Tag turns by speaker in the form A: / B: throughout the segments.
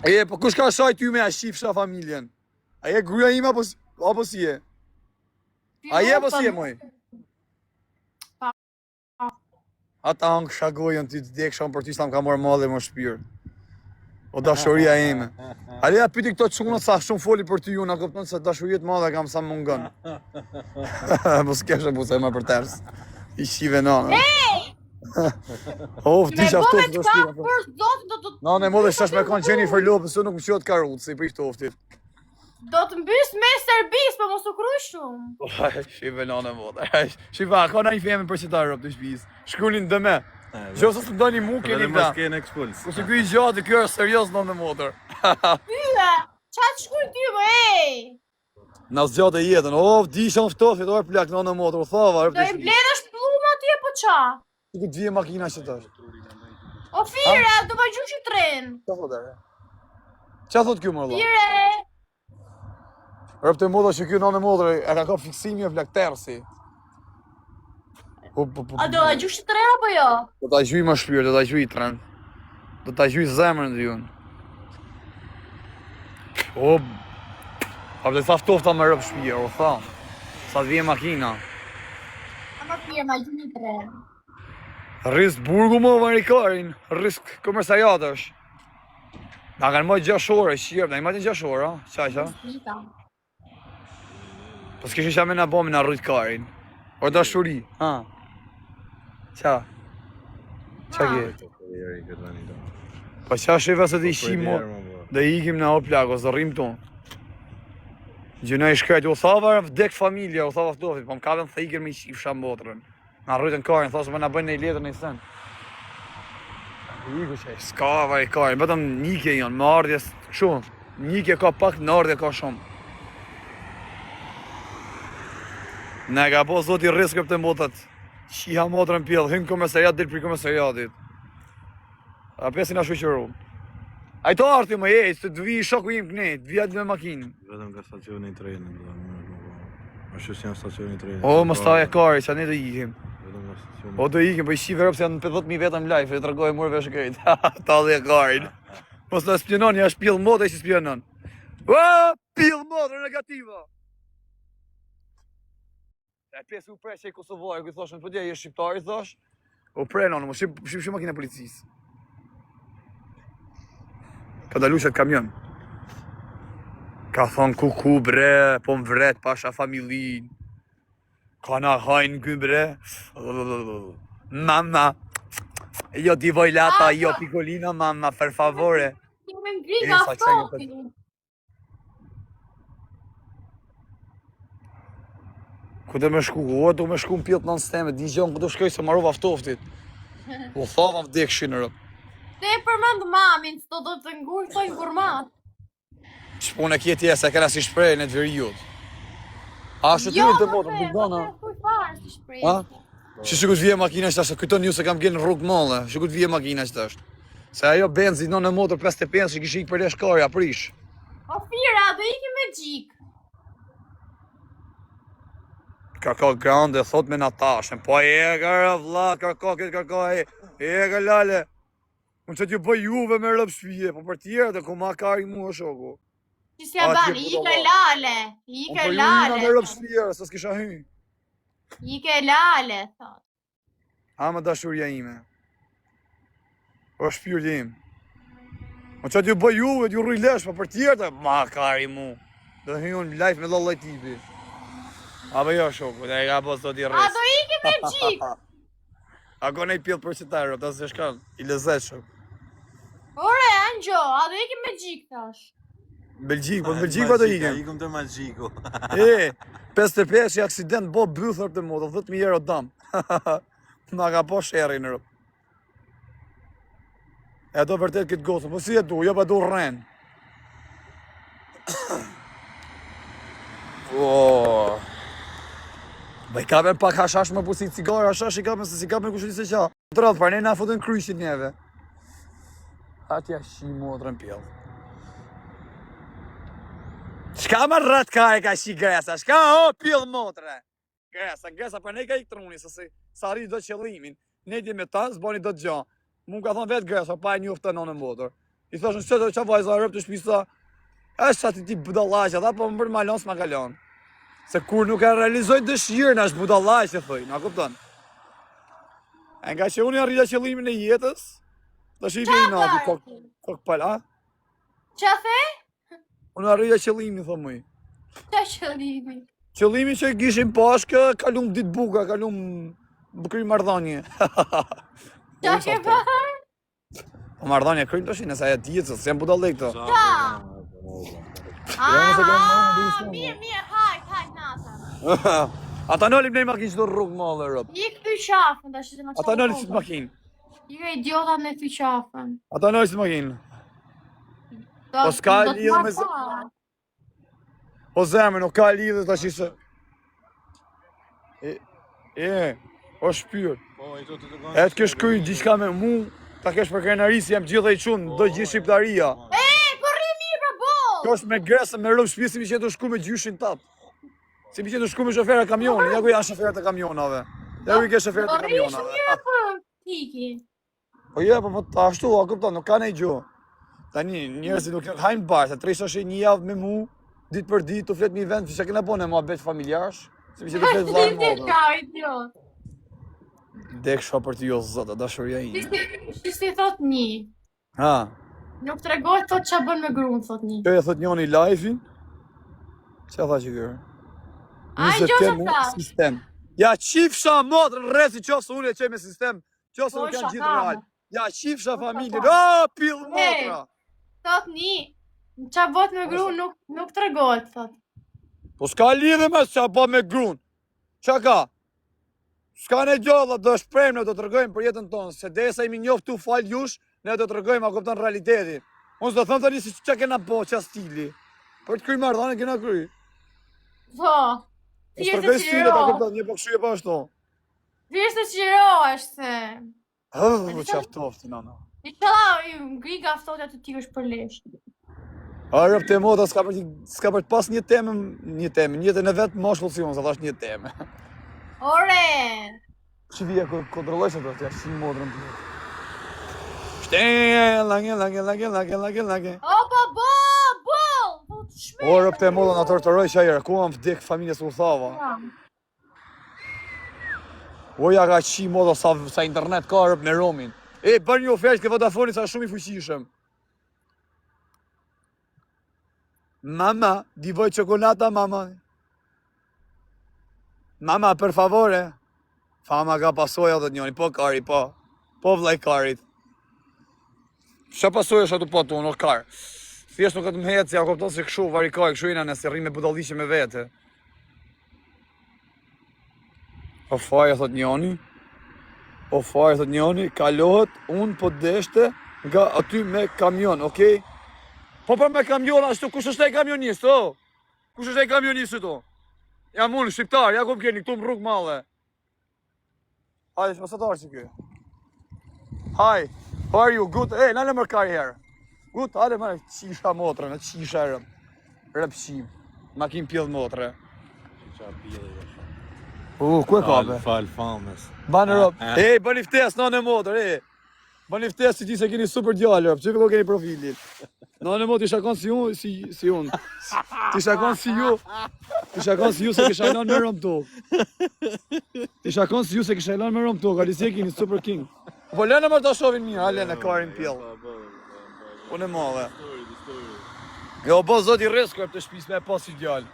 A: E, po kush ka shaj ty me a shifsha familjen? A je gruja ime apo si je? A je apo si je moj? Ata angë shagojën ty të dekshon për ty s'lam ka morë madhe më shpirë. O dashuria ime. Ale ja pyti këto çunat sa shumë foli për ty unë, a kupton se dashuriet madhe kam sa mungon. Po s'keshe bu se më për ters. I shive nana. Oh, ti shaftof do shkruaj. Nane modhe shash me kanë Jennifer Lopez, unë nuk më qot karut, si për toftit.
B: Do të mbys me serbis, po mos u kryj shumë.
A: Shive nane modhe. Shiva, ka na i femi për që ta rëp të shpis. Shkrunin dëme. Gjosë të ndoni mu keni
C: mos keni ekspuls.
A: Kusë ky i gjatë, kjo është serios në motor.
B: Pyre, qatë shkuj ty më, ej?
A: Na zgjatë e jetën, disha në ftofit, orë plak në motor, thava, rëp
B: Do
A: të
B: i
A: shpis.
B: bledhësh pluma ty e po qa?
A: Ku të vje makina që të është.
B: O fire, do ma gjush i tren.
A: Qa thot e? Qa thot kjo më Allah?
B: Fire,
A: Rëp të moda që kjo në motor, e ka fiksimi e plak tersi.
B: a do ma gjush i tren apo jo?
A: Do t'a gjuj më shpirë, do t'a gjuj tren. Do t'a gjuj zemrën dhe jun. O, a dhe sa ftofta me rëp shpirë, o tha. Sa t'vije makina.
B: Ama fire, ma gjush i tren.
A: Risk burgu më varikarin, risk komersariatësh. Na kanë më 6 ore, shqirë, na i matin 6 ore, a? Qa? Po s'kishin qa me na bomi na rrujt karin. O dashuri, ha? Qa? Qa ke? Po qa shiva se t'i shim mo, dhe ikim në o plak, ose rrim ton. Gjëna i shkrejt, u thava vdek familja, u thava ftofit, po m'kavem thikir me i shif shambotrën. Na rrujtën karin, thosë me na bëjnë një letër në i sen. Iku që s'ka vaj karin, vetëm njike janë, më ardhjes shumë. Njike ka pak, në ardhje ka shumë. Ne ka po zoti riskë për të mbotët. Qiha motrën pjellë, hynë komesariat, dilë për komesariatit. A pesin a shuqëru. A i të arti më jejtë, të dvi shoku im kënejt, vjat me makinë.
C: Vetëm ka stacioni i trenit. A shës janë stacioni i trenit.
A: O, më staj e kari, që ne do ikim.
C: Vetëm nga stacioni.
A: O, do ikim, po i shive rëpë se janë 50.000 vetëm live, e të rëgoj mërë vesh krejt. Ta dhe e karin. Mos të spionon, ja shpjell motë e që spionon. O, pjell motë, negativa. E pjesë u prej që i Kosovarë, ku i thoshën, po dje, je shqiptari, thosh. U prej në, më shqip makina policisë. Ka dalu shet kamion. Ka thonë kuku bre, po më vret pasha familin. Ka na hajnë kë bre. Mama, jo di vojlata, jo pikolina, mama, per favore.
B: Ti me ngri nga ftofi.
A: Ku dhe me shku, du me shku në pjot në nësteme, di gjonë ku do shkoj se marrova ftoftit. U thava vdek shinë rëp.
B: Te e përmend mamin, s'to do të ngurtojnë kurmat.
A: Shpune kjeti e se kena si shprej në të veriut. A shë ty në të motë, më bëgdana. Ha? Që shukut vje makina që ashtë, këton ju se kam gjenë në rrugë mëllë, shukut vje makina që ashtë. Se ajo benzi në motor 55 që kishë ikë për lesh kari, aprish.
B: O fira, do iki me gjik.
A: Kërko grande, thot me Natashën, po e gara vla, kërko këtë kërko e ga lale. Unë që t'ju bëj juve me rëpë shpije, po për tjere dhe ku ma kari mu o shoku.
B: Që s'ja bani, ike lale, ike
A: Unë
B: lale.
A: me rëpë shpije, se s'kisha hy.
B: Ike lale, thot.
A: Ha më dashuria ime. O shpirti im. Unë që t'ju bëj juve, t'ju rruj lesh, po për tjere dhe ma kari mu. Dhe hy unë life me lollaj tipi. Apo jo shoku, dhe e ka po sot i rris.
B: A do iki me gjik.
A: Ako ne i pjellë për qëtarë, ta se shkan, i lezet shumë.
B: Ore, Angjo, a do iki me gjik, thash.
A: Belgjik, po në Belgjik pa do ikem.
C: Ikum të Magjiku.
A: E, 55 i aksident bo bëthër të moto, 10.000 euro dam. Ma ka po sheri në rëp. E do vërtet këtë gosë, po si e du, jo pa du rren. Bëj kape pak hashash më pusi cigare, hashash i kape se si kape me kushti se qa. Të radhë, par ne na fotën kryshin njeve. Atja shi motrën pjellë. Shka më rrët ka e ka shi gresa, shka o pjellë motre. Gresa, për ne ka i truni, se sa rritë do qëllimin. Ne di me ta, zboni do të gja. Mu ka thonë vetë gresa, pa e njoftë të në motër. I thoshin, që vajza rëp të shpisa, është ati ti budallaqe, dha po më bërë malon s'ma kalon. Se kur nuk e realizoj dëshirën, është budallaqe, thoj, na kupton? E nga që unë e arrita qëllimin e jetës, të shi i nati, kok pal, a?
B: Qa the?
A: Unë arrita qëllimin, thë mëj.
B: Qa qëllimi?
A: Qëllimi që gishim pashkë, kalum dit buka, kalum bëkry mardhanje.
B: Qa ke bërë?
A: Po mardhanje krymë të shi, nësa e tjetës, se jam budallek të.
B: Mirë, hajt, nata.
A: Ata nëllim nej makinë që do rrugë më dhe rëp.
B: I këthy qafën, da shqytë në qafën.
A: Ata nëllim si të makinë.
B: I ka idiota me këthy qafën.
A: Ata nëllim si të makinë. Po s'ka lidhë me Po zemër, nuk ka lidhë të ashtë o shpyrë. E të kesh kryjë gjithka me mu, ta kesh për krenarisë, jam gjitha i qunë, do gjithë shqiptaria.
B: Po rri mirë për bolë!
A: Kjo është me gresë, me rëmë shpirë, si mi qenë të shku me gjyshin tatë. Si mi qenë të shku me shofera kamionit, ja ku janë shoferat e kamionave. Ja ku i ke shoferat e kamionave.
B: Po rri mirë për tiki.
A: Po po ashtu, a kupton, nuk ka nej gjo. Tani, njerëzit nuk hajnë bashkë, të tresh është një javë me mu, ditë për ditë, të fletë një vend, që kena bone mua betë familjarsh, si mi që të fletë vlarë modë. Dek shfa për të jo zëta, dashuria i.
B: Shti thot një.
A: Ha?
B: Nuk të regojt thot që bën me grunë, thot një.
A: Kjo e thot njoni live-in? Që tha që kërë?
B: A i gjo që ta?
A: Sistem. Ja qifsha modrë në resi qofë unë e qe me sistem, qofë nuk janë gjithë real. Ja qifsha familje, pillë modra.
B: Thot një, qa bot me grunë nuk të regojt, thot.
A: Po s'ka lidhe me qa bot me grunë. Qa ka? S'ka ne gjalla, do shprejmë, ne do të rëgojmë për jetën tonë, se desa imi njoftu falë jush, ne do të rëgojmë, a kupton realiteti. Unë s'do thëmë të një si që kena po, qa stili. Për të kry mardhane, kena kry.
B: Po,
A: thjesht të qiro. Një po këshuje pa ashtu.
B: Thjesht të qiro është se.
A: Qaftofti, nana.
B: I qëla, i ngri gaftotja të ti është për lesh.
A: A rëp të moda, s'ka për të pas një temë, njëtën e vetë moshkull si unë, sa thash një temë.
B: Ore!
A: Që vija kontrolloj se të ja shimë modrën të jetë. Shtenj, lage.
B: Opa, bo!
A: O, rëp të moda në torturoj që ajera, ku am vdek familjes u thava. O, ja ka qi moda sa internet ka rëp me romin. Bërë një ofertë ke Vodafone sa shumë i fuqishëm. Mama, di voj çokolata, mama. Mama, per favore. Fama ka pasoja dhe njoni, po kari, po. Po vllai karit. Qa pasoja shatu po tu, nuk kar. Thjesht nuk të më hetë, si a kupton se këshu, varikaj, këshu ina nëse rri me budallishe me vete. O faja, thot njoni. O faja, thot njoni, kalohet, unë po deshte nga aty me kamion, okej? Po për me kamion, ashtu, kush është e kamionist, o? Kush është e kamionist, to? Jam unë, shqiptar, ja ku më keni, këtu më rrugë madhe. Hajde, shmasatar që kjo. Hi, how are you? Good? Nale më kari herë. Good, hale më qisha motre, në qisha rëm. Rëpshim. Ma kim pjellë motre. Ku e ka be?
C: Fal famës.
A: Banë rëp. Bën i ftes, në motre, Bën i ftes si ti se keni super djallë, rëp. Që ko keni profilin? Në motre, ti shakon si unë. Ti shakon si ju. Ti shakon si ju se kisha ilan me rëm tokë. Ti shakon si ju se kisha ilan me rëm tokë. Ali si e keni super king. Po lene mërë të shovin mirë, hale në karin pjellë. Unë e madhe. Jo, bo zoti riskër të shpis me pas i djallë.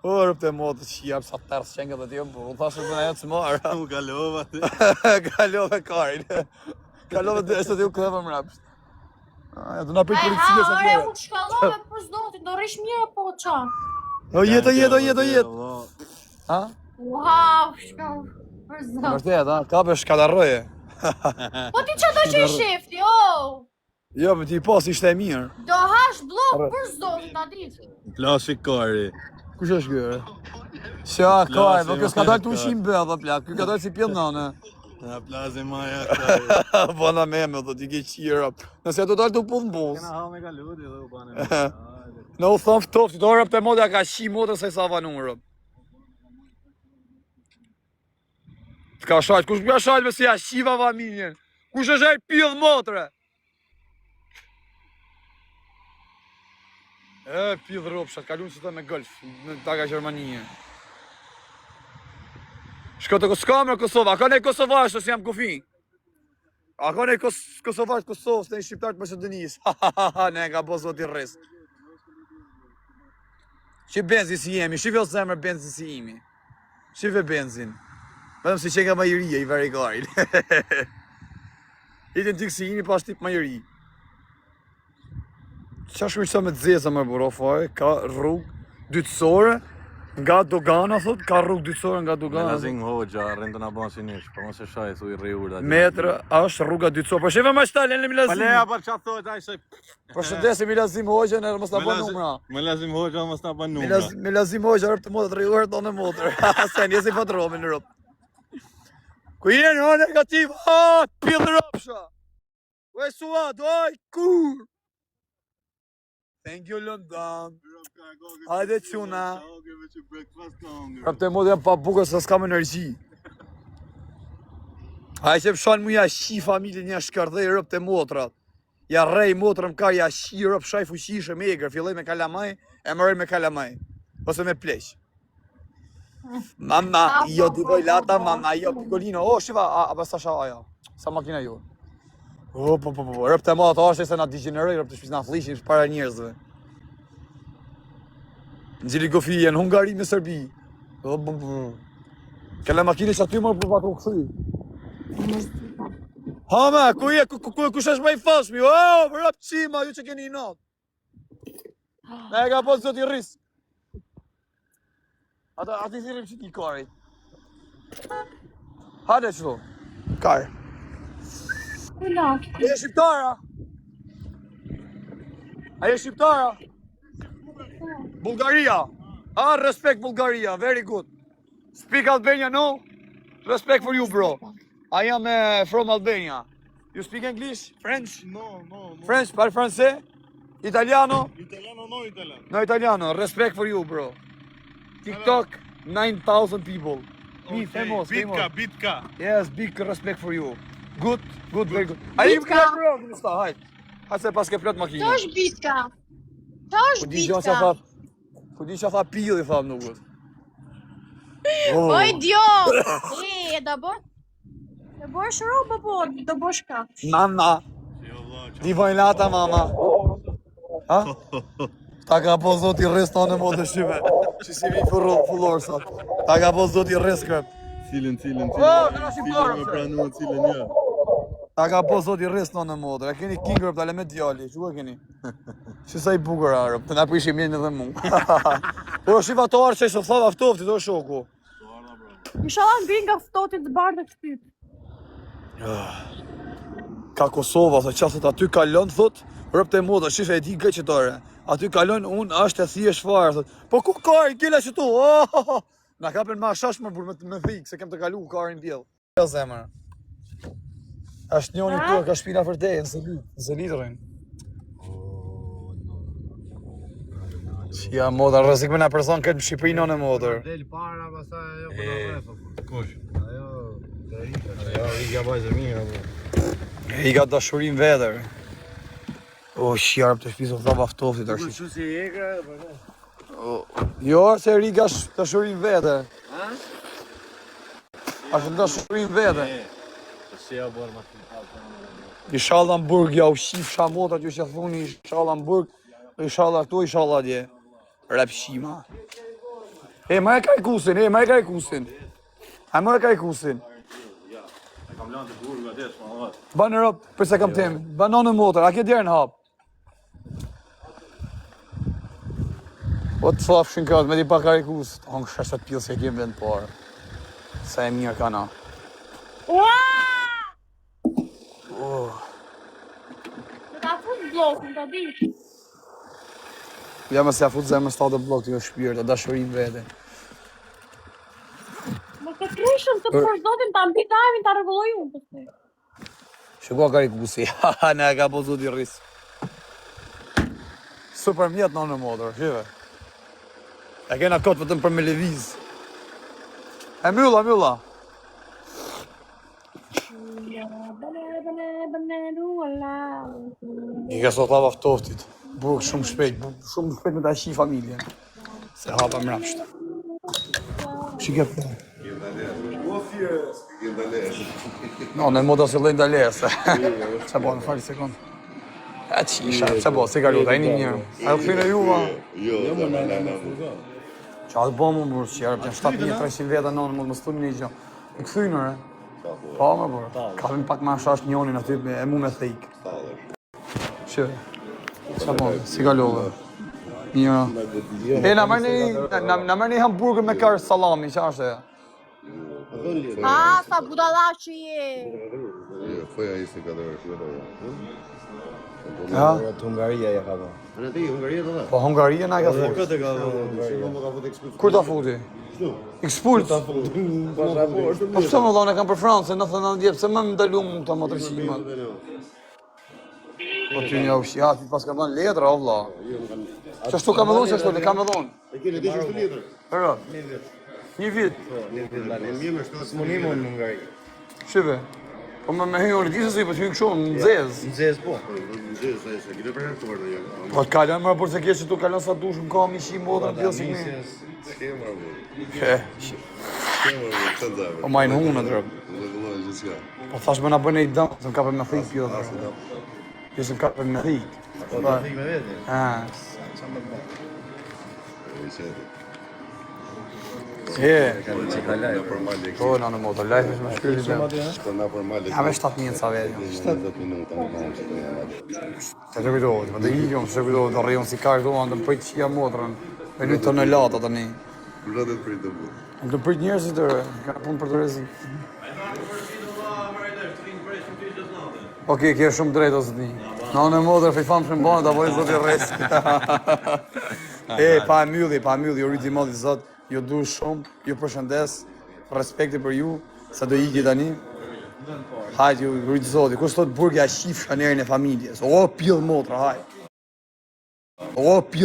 A: O, rëp të modë që jam sa tërës qengët dhe t'jem, po, thashë të në jetë së marë.
C: U kalova ty.
A: Kalove karin. Kalove dhe është të t'ju këdheve më rapsht. Do nga prit policia sa
B: tjere. Unë shkallove për zdotin, do rish mirë po qa.
A: O, jetë. Ha?
B: Wow, shkallove për zdotin.
A: Mërtet, ha? Ka për shkadarroje.
B: Po ti që do që i shifti, o?
A: Jo, me ti pas ishte e mirë.
B: Do hash blok për zdotin, ta ditë.
C: Plashi kari.
A: Kush është kërë? Qa, kari, po kjo s'ka dalë të ushim bë, dhe plak, kjo ka dalë si pjellë nane.
C: Na plazi maja kari.
A: Bona me, do t'i ke qira. Nëse do dalë të pullë në bus.
C: Kena ha me kaludi dhe u bane.
A: Në u thonë ftofti, do rëp të modë, ka shi modë se sa vanurë. T'ka shajt, kush m'ka shajt me si ja shiva familjen? Kush është ai pidh motre? Pidh ropshat, kalun që ta me golf, në taga Gjermanie. Shko të s'ka Kosova, a ka nej Kosovash ose jam kufi? A ka nej Kosovash Kosovës, nej shqiptar të Maqedonisë. Ne nga bo zoti rris. Që benzin si jemi, shive o zemër benzin si jemi. Shive benzin. Vetëm si që nga majoria i varikarin. Itin t'i kësi jemi pas tip majori. Qa shkujqa me të zeza më buro fare, ka rrugë dytësore nga Dogana, thot, ka rrugë dytësore nga Dogana.
C: Melazing Hoxha, rrëndë në banë si nish, po mos e shaj, thu i rriur.
A: Metra, është rruga dytësore. Po shefe ma shtalë, në Melazim.
C: Paleja për qatë thot, aj se...
A: Përshëndesi Melazim Hoxha, në mos na bën numra.
C: Melazim Hoxha, mos na bën numra.
A: Melazim Hoxha, rrëp të modë të rriur, të në motër. Sen, jesi patromi në rrëp. Ku jenë, o negativ, pillë rrëpsha. Ue sua, doj, kur. Thank you, London. Hajde quna. Rrëp të modë jam pa bukës, se s'kam energji. Hajde që pëshan mu ja shi familjen ja shkardhej rrëp të motrat. Ja rej motrëm ka ja shi rrëp shaj fuqishë me egrë, filloj me kalamaj, e mëroj me kalamaj. Ose me pleq. Mama, jo divoj lata, mama, jo pikolino. O, shiva, a pas tasha aja. Sa makina jo. O, po, rrëp të matë ashtë se na degeneroj, rrëp të shpis na flishin para njerëzve. Në gjili gofi në Hungari me Serbi. O, po. Kele makini që aty mërë për patru këthy. Hame, kush është më i fashmi? O, rrëp qima, ju që keni i natë. Ne e ka po të zoti rrisë. Ati thirim që ti karit. Hade qëto. Kare. Aje shqiptara? Aje shqiptara? Bulgaria. Respect Bulgaria, very good. Speak Albania, no? Respect for you, bro. I am from Albania. You speak English? French?
C: No.
A: French, parli francese? Italiano?
C: Italiano, no italiano.
A: No Italiano, respect for you, bro. TikTok, 9,000 people. Me, famous.
C: Bitka.
A: Yes, big respect for you. Good, very good. Ai më ka bro, më sta, hajt. Hajt se pas ke plot makinë.
B: Kjo është bitka. Kjo është bitka.
A: Po di që tha pilli, tham nuk.
B: O idiot! E da bë? E bësh robë, po, do bësh ka.
A: Mama. Divojnë lata, mama. Ha? Ta ka po zoti rres tonë më të shqive. Që si vi fullor sot. Ta ka po zoti rres kërp.
C: Cilën.
A: Me
C: pranu, cilën ja.
A: Ta ka po zoti rres tonë më të. E keni king rëp tale me djali. Që e keni? Që sa i bukur arëp. Të na prishim jenë edhe mu. Po shivatar që ishtë thava ftofti, do shoku.
B: Inshallah mbi nga ftohtit të bardhë të shtyp.
A: Ka Kosova, se qasët aty kalon, thot, rëp të moda, shife e di gëqëtore. Aty kalon, unë është e thjesht farë, thot. Po ku karin, kile që tu? Na kapen ma shash më burë me thikë, se kem të kalu karin bjellë. Ja zemër. Ashtë njoni të ka shpina për te, në zelitërin. Ja, moda, rëzik me nga person këtë në Shqipëri në modër.
C: Del para, pastaj ajo për në rrefë. Kush? Ajo Riga bajzë mirë, apo.
A: I ka dashurin vedër. O, shjarëm të shpisë të thava ftoftit të
C: Kush si eka,
A: Jo, se Riga është dashurin vedër. Ashtë dashurin vedër.
C: Si ja bërë ma
A: Inshallah në burg, ja u shif shamotat, ju që thuni, inshallah në burg, inshallah këtu, inshallah dje. Rapshima. Ma e kajkusin, ma e kajkusin. Ma e kajkusin.
C: E kam lanë të burgu atë, s'ma vatë.
A: Banë rëp, përse kam temë, banë në motor, a ke djerë në hapë? O të thafshin këtë, me di pa kajkus. Hongë shashtat pjellë se kemë vend parë. Sa e mirë ka na.
B: Ta fut blokun, ta di.
A: Ja me se a fut zemër s'ta dhe blok të jo shpirë, të dashurin vete.
B: Më të krishëm të përzotin ta mbi dajmin ta rregulloj unë të se.
A: Shiko kajkusi, ne e ka po zoti rrisë. Super mjetë në motor, shive. E kena kotë vetëm për me levizë. E mylla. I ka sot lava ftoftit. Burg shumë shpejt me ta shi familjen. Se hapa mrapsht. Shike për. No, në moda se lejnë dalese. Qa bo, në fali sekund. E qisha, qa bo, se ka luta, e një njërë. A ju këthine juva?
C: Jo, më në furgon.
A: Qa atë bo më burë që jarë, për 7.300 veta në më të stuni një gjë. Në këthine, re? Pa më burë. Kafim pak ma shash njonin aty, e mu me thejk. Shë, qa bo, si ka luta. Njëra. E, na mërë një hamburger me kërë salami, qa është e?
B: Sa budalashi je.
C: Foja ishte ka dërë,
A: Ja?
C: Hungaria ja ka dërë. Në ti, Hungaria të dhe?
A: Po Hungaria na ka fut.
C: Këtë ka dërë.
A: Kur ta futi? Expult. Po pse më dhonë kam për Francën, në thënë ndjep se më ndalum ta motrësima. Po ti një ushi, ti pas ka dhënë letra o vlla. Çashtu kam dhënë, çashtu le kam dhënë.
C: E keni diçka të letër?
A: Ëra. Një vit.
C: Smunim në Hungari.
A: Shive. Po me hyjë disë si po hyjë kështu në nxez.
C: Nxez po. Nxez, se keni për të vërtetë.
A: Po kalon më por se kesh tu kalon sa dush, më ka mishi modra pjellsi mi.
C: Skema bu.
A: He. Po majnë hunë drog. Po thash më na bën ai dëm, se më kapën me thik jo. Jo se më kapën me thik.
C: Po ta thik me vetë.
A: Ah.
C: Çfarë më bën?
A: He.
C: Kanë çikalaj për malë.
A: Po në motor, live është më shkëlqyer dhe.
C: Po na për malë.
A: Ja me 7.000 sa vetë.
C: 70 minuta më vonë se do jam.
A: Se të kujtohet, më dhe igjom, se kujtohet, të rrion si kaq do andë më prit qia motrën. Me një tonelata tani.
C: Vërtet prit të bu.
A: Më të prit njerëzit të re, ka punë për të rezi. Okej, ke shumë drejt ose ti. Në në motrë fejfam shumë banë, da vojë zoti rresi. Pa e mylli, ju rriti modhi zot, ju du shumë, ju përshëndes, respekti për ju, sa do iki tani. Hajt, ju rriti zoti, kus thot burgja shifë shanerin e familjes. O, pjellë motra, hajt. O, pjellë.